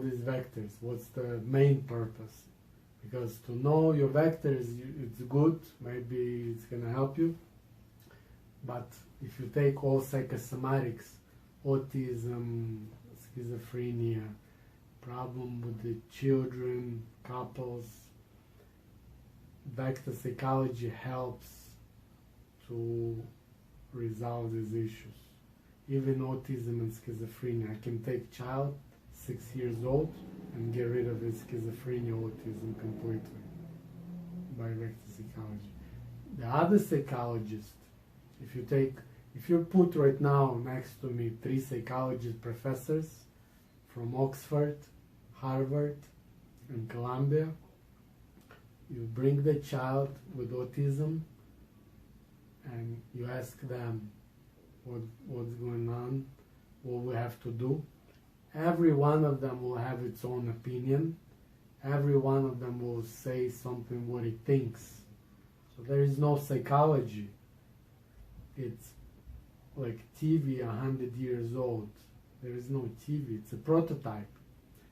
these vectors. What's the main purpose? Because to know your vectors, it's good, maybe it's going to help you. But if you take all psychosomatics, autism, schizophrenia, problem with the children, couples, vector psychology helps to resolve these issues. Even autism and schizophrenia, I can take child 6 years old and get rid of his schizophrenia, autism completely by vector psychology. The other psychologist, if you put right now next to me 3 psychology professors from Oxford, Harvard, and Columbia, you bring the child with autism and you ask them what's going on, what we have to do. Every one of them will have its own opinion. Every one of them will say something what he thinks. So there is no psychology. It's like TV 100 years old. There is no TV. It's a prototype.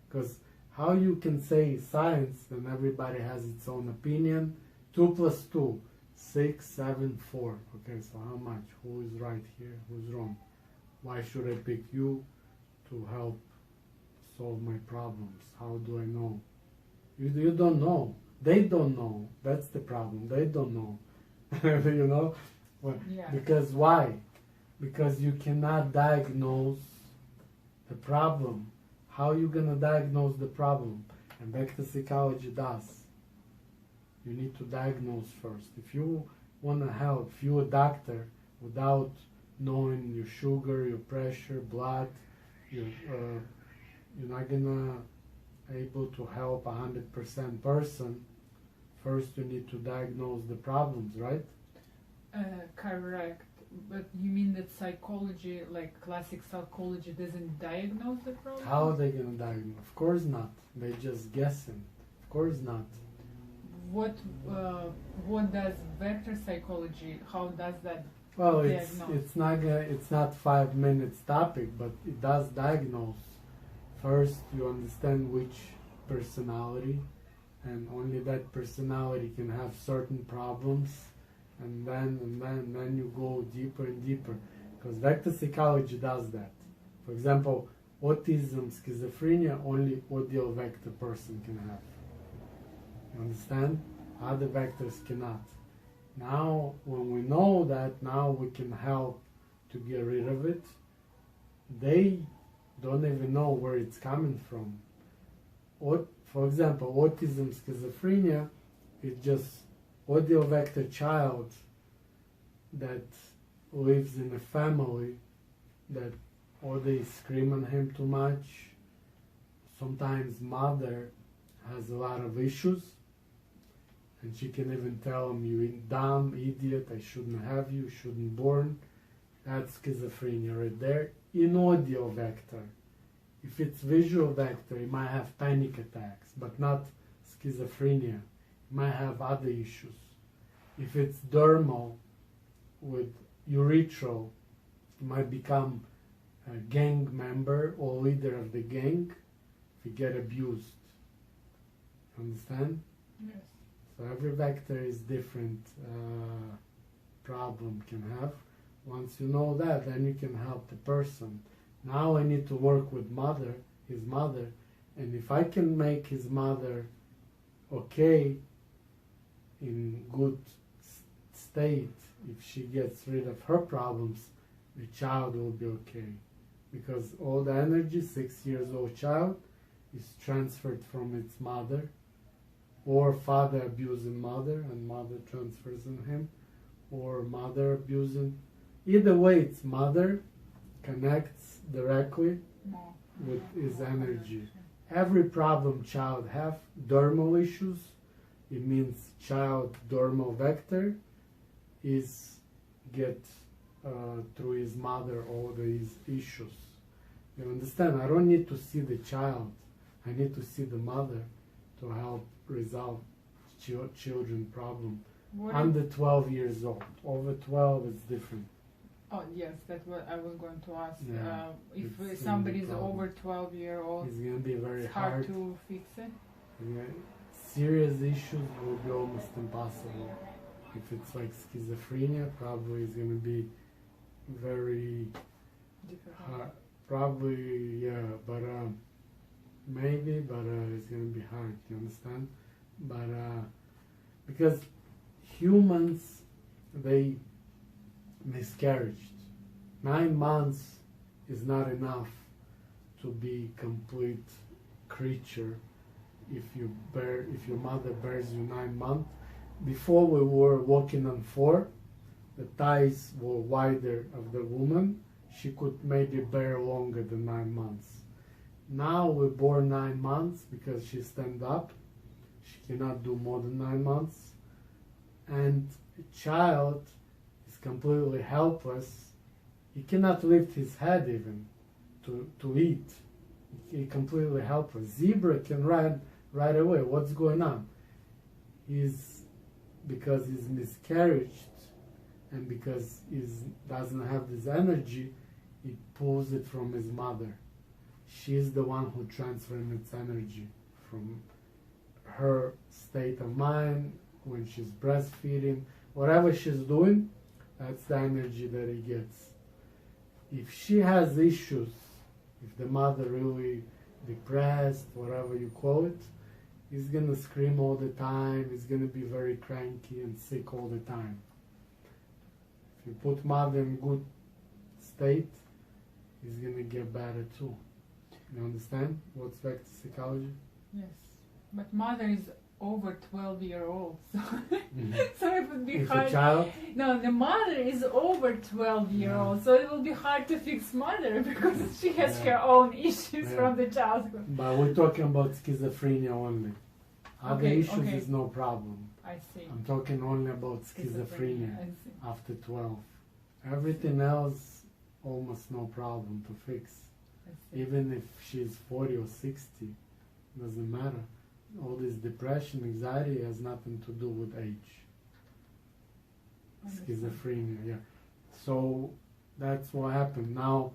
Because how you can say science when everybody has its own opinion? 2 plus 2, 6, 7, 4. Okay, so how much? Who is right here? Who's wrong? Why should I pick you to help solve my problems? How do I know? You don't know. They don't know. That's the problem. They don't know. You know? Well, Yeah. Because why? Because you cannot diagnose the problem. How are you going to diagnose the problem? And vector psychology does. You need to diagnose first. If you want to help, if you're a doctor, without knowing your sugar, your pressure, blood, you're not going to able to help 100% person. First you need to diagnose the problems, right? Correct. But you mean that psychology, like classic psychology, doesn't diagnose the problem? How are they going to diagnose? Of course not. They're just guessing. Of course not. What does vector psychology? How does that Well, diagnose? it's not 5 minutes topic, but it does diagnose. First, you understand which personality, and only that personality can have certain problems, and then you go deeper and deeper, because vector psychology does that. For example, autism, schizophrenia, only audio vector person can have. You understand? Other vectors cannot. Now, when we know that, now we can help to get rid of it. They don't even know where it's coming from. For example, autism, schizophrenia, it's just audio vector child that lives in a family that or they scream on him too much. Sometimes mother has a lot of issues and she can even tell him, you dumb idiot, I shouldn't have you, shouldn't born. That's schizophrenia right there. In audio vector. If it's visual vector, it might have panic attacks, but not schizophrenia. It might have other issues. If it's dermal with urethral, it might become a gang member or leader of the gang if you get abused. Understand? Yes. So every vector is different problem can have. Once you know that, then you can help the person. Now I need to work with his mother, and if I can make his mother okay, in good state, if she gets rid of her problems, the child will be okay. Because all the energy, 6 years old child, is transferred from its mother, or father abusing mother and mother transfers on him, or mother abusing. Either way, it's mother connects directly with his energy. Every problem child have, dermal issues, it means child dermal vector is get through his mother all these issues. You understand? I don't need to see the child. I need to see the mother to help resolve children problem. Under 12 years old. Over 12 is different. Oh yes, that's what I was going to ask. Yeah, If it's somebody is the problem. over 12-year-old, It's gonna be very it's hard hard. to fix it. Yeah, serious issues will be almost impossible. If it's like schizophrenia, probably it's gonna be very Difficult. hard. Probably, yeah, but maybe, but it's gonna be hard. You understand? But because humans, they miscarried. 9 months is not enough to be complete creature. If your mother bears you 9 months, before we were walking on 4, the thighs were wider of the woman. She could maybe bear longer than 9 months. Now we bore 9 months because she stand up. She cannot do more than 9 months. And a child is completely helpless. He cannot lift his head even to eat. He completely helpless. Zebra can run right away. What's going on? Because he's miscarried and because he doesn't have this energy, he pulls it from his mother. She's the one who transfers its energy from her state of mind when she's breastfeeding. Whatever she's doing, that's the energy that he gets. If she has issues, if the mother really depressed, whatever you call it, he's gonna scream all the time, he's gonna be very cranky and sick all the time. If you put mother in good state, he's gonna get better too. You understand what's back to psychology? Yes, but mother is over 12-year-old, so Mm-hmm. so it would be If hard. a child, No, the mother is over 12-year-old, Yeah. so it will be hard to fix mother because she has Yeah. her own issues Yeah. from the childhood. but we're talking about schizophrenia only. Other Okay, issues okay. is no problem. I see. I'm talking only about schizophrenia I see. after 12. Everything else, almost no problem to fix. I see. Even if she's 40 or 60, doesn't matter. All this depression, anxiety has nothing to do with age. Understand. Schizophrenia, yeah. So that's what happened. Now